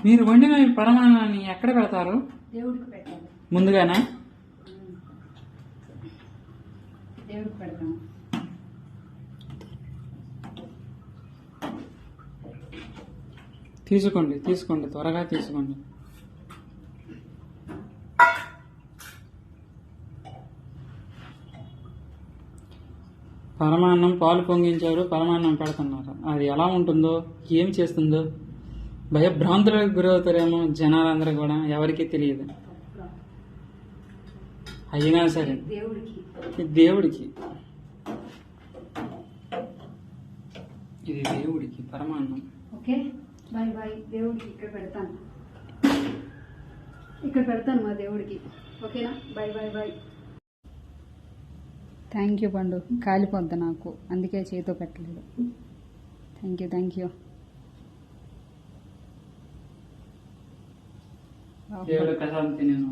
మీరు వండిన ఈ పరమాన్నాన్ని ఎక్కడ పెడతారు? దేవుడికి పెట్టాలి. ముందుగానే దేవుడికి పెడతాం. తీసుకోండి తీసుకోండి, త్వరగా తీసుకోండి. పరమాన్నం పాలు పొంగించారు, పరమాన్నం పెడుతున్నారు. అది ఎలా ఉంటుందో, ఏం చేస్తుందో భయభ్రాంతులకు గురవుతారేమో జనాలందరూ కూడా, ఎవరికీ తెలియదు. అయినా సరే దేవుడికి ఇది దేవుడికి, ఇది దేవుడికి పరమాన్నం. Okay, bye bye. దేవుడికి ఇక్కడ పెడతాను, ఇక్కడ పెడతాను మా దేవుడికి. ఓకేనా? Bye bye bye. Thank you పండు, కాలిపోద్ది నాకు, అందుకే చేతితో పెట్టలేదు. Thank you thank you. దేవుడి ప్రసాదం తినేను.